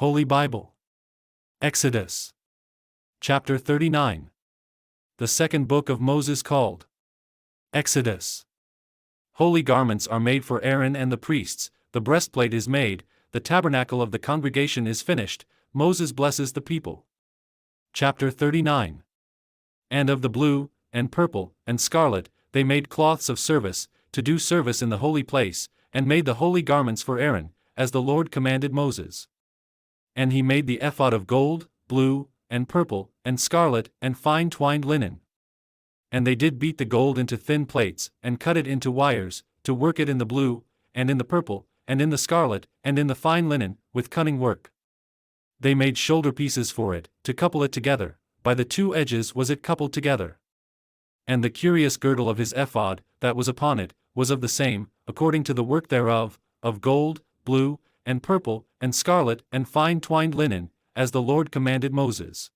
Holy Bible. Exodus. Chapter 39. The second book of Moses called Exodus. Holy garments are made for Aaron and the priests, the breastplate is made, the tabernacle of the congregation is finished, Moses blesses the people. Chapter 39. And of the blue, and purple, and scarlet, they made cloths of service, to do service in the holy place, and made the holy garments for Aaron, as the Lord commanded Moses. And he made the ephod of gold, blue, and purple, and scarlet, and fine twined linen. And they did beat the gold into thin plates, and cut it into wires, to work it in the blue, and in the purple, and in the scarlet, and in the fine linen, with cunning work. They made shoulder pieces for it, to couple it together, by the two edges was it coupled together. And the curious girdle of his ephod, that was upon it, was of the same, according to the work thereof, of gold, blue, and purple, and scarlet, and fine twined linen, as the Lord commanded Moses.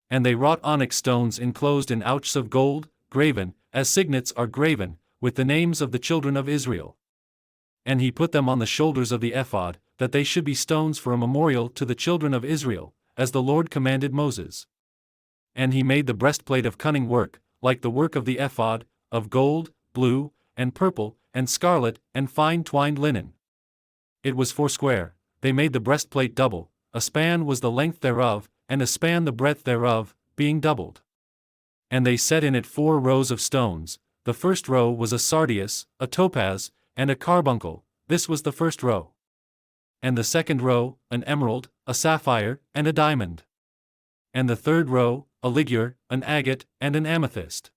And they wrought onyx stones enclosed in ouches of gold, graven, as signets are graven, with the names of the children of Israel. And he put them on the shoulders of the ephod, that they should be stones for a memorial to the children of Israel, as the Lord commanded Moses. And he made the breastplate of cunning work, like the work of the ephod, of gold, blue, and purple, and scarlet, and fine twined linen. It was foursquare. They made the breastplate double, a span was the length thereof, and a span the breadth thereof, being doubled. And they set in it 4 rows of stones, the first row was a sardius, a topaz, and a carbuncle, this was the first row. And the second row, an emerald, a sapphire, and a diamond. And the third row, a ligure, an agate, and an amethyst.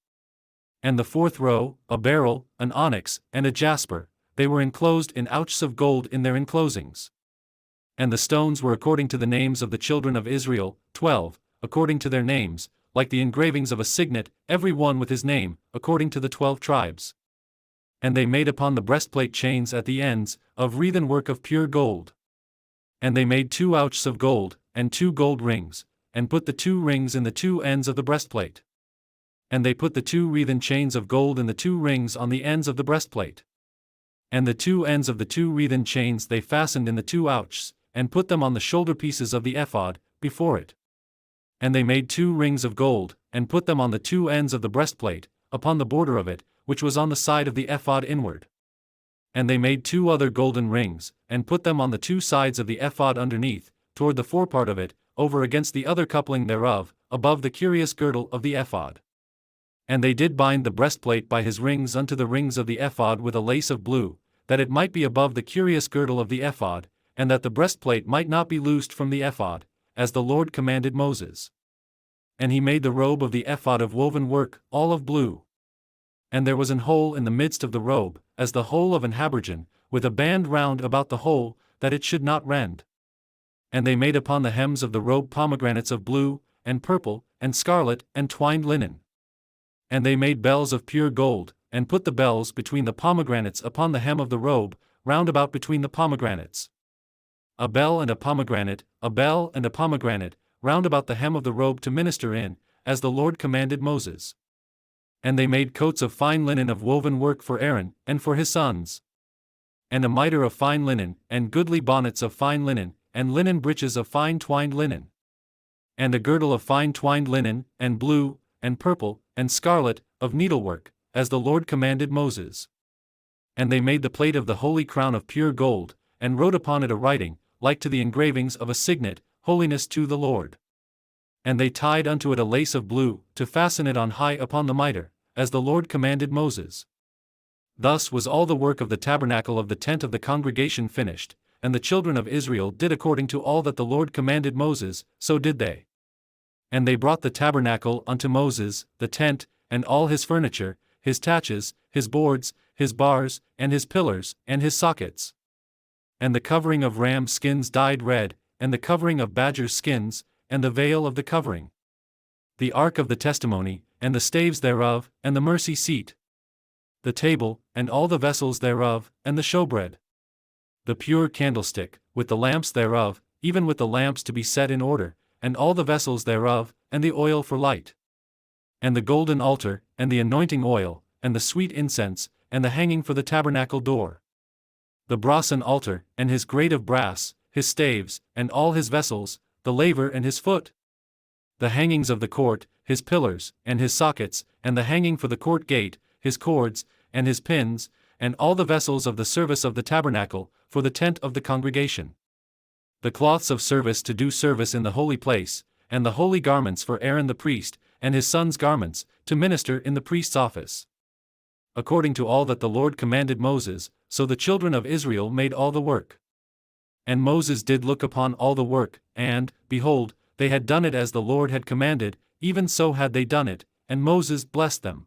And the fourth row, a beryl, an onyx, and a jasper, they were enclosed in ouches of gold in their enclosings. And the stones were according to the names of the children of Israel, 12, according to their names, like the engravings of a signet, every one with his name, according to the 12 tribes. And they made upon the breastplate chains at the ends, of wreathen work of pure gold. And they made 2 ouches of gold, and 2 gold rings, and put the 2 rings in the 2 ends of the breastplate. And they put the 2 wreathen chains of gold in the 2 rings on the ends of the breastplate. And the 2 ends of the 2 wreathen chains they fastened in the 2 ouches, and put them on the shoulder pieces of the ephod, before it. And they made 2 rings of gold, and put them on the 2 ends of the breastplate, upon the border of it, which was on the side of the ephod inward. And they made 2 other golden rings, and put them on the 2 sides of the ephod underneath, toward the forepart of it, over against the other coupling thereof, above the curious girdle of the ephod. And they did bind the breastplate by his rings unto the rings of the ephod with a lace of blue, that it might be above the curious girdle of the ephod, and that the breastplate might not be loosed from the ephod, as the Lord commanded Moses. And he made the robe of the ephod of woven work, all of blue. And there was an hole in the midst of the robe, as the hole of an habergeon, with a band round about the hole, that it should not rend. And they made upon the hems of the robe pomegranates of blue, and purple, and scarlet, and twined linen. And they made bells of pure gold, and put the bells between the pomegranates upon the hem of the robe, round about between the pomegranates. A bell and a pomegranate, a bell and a pomegranate, round about the hem of the robe to minister in, as the Lord commanded Moses. And they made coats of fine linen of woven work for Aaron, and for his sons. And a mitre of fine linen, and goodly bonnets of fine linen, and linen breeches of fine twined linen. And a girdle of fine twined linen, and blue, and purple, and scarlet, of needlework, as the Lord commanded Moses. And they made the plate of the holy crown of pure gold, and wrote upon it a writing, like to the engravings of a signet, Holiness to the Lord. And they tied unto it a lace of blue, to fasten it on high upon the mitre, as the Lord commanded Moses. Thus was all the work of the tabernacle of the tent of the congregation finished, and the children of Israel did according to all that the Lord commanded Moses, so did they. And they brought the tabernacle unto Moses, the tent, and all his furniture, his taches, his boards, his bars, and his pillars, and his sockets. And the covering of ram skins dyed red, and the covering of badger skins, and the veil of the covering. The ark of the testimony, and the staves thereof, and the mercy seat. The table, and all the vessels thereof, and the showbread. The pure candlestick, with the lamps thereof, even with the lamps to be set in order, and all the vessels thereof, and the oil for light. And the golden altar, and the anointing oil, and the sweet incense, and the hanging for the tabernacle door. The brasen altar, and his grate of brass, his staves, and all his vessels, the laver and his foot. The hangings of the court, his pillars, and his sockets, and the hanging for the court gate, his cords, and his pins, and all the vessels of the service of the tabernacle, for the tent of the congregation. The cloths of service to do service in the holy place, and the holy garments for Aaron the priest, and his sons' garments, to minister in the priest's office. According to all that the Lord commanded Moses, so the children of Israel made all the work. And Moses did look upon all the work, and, behold, they had done it as the Lord had commanded, even so had they done it, and Moses blessed them.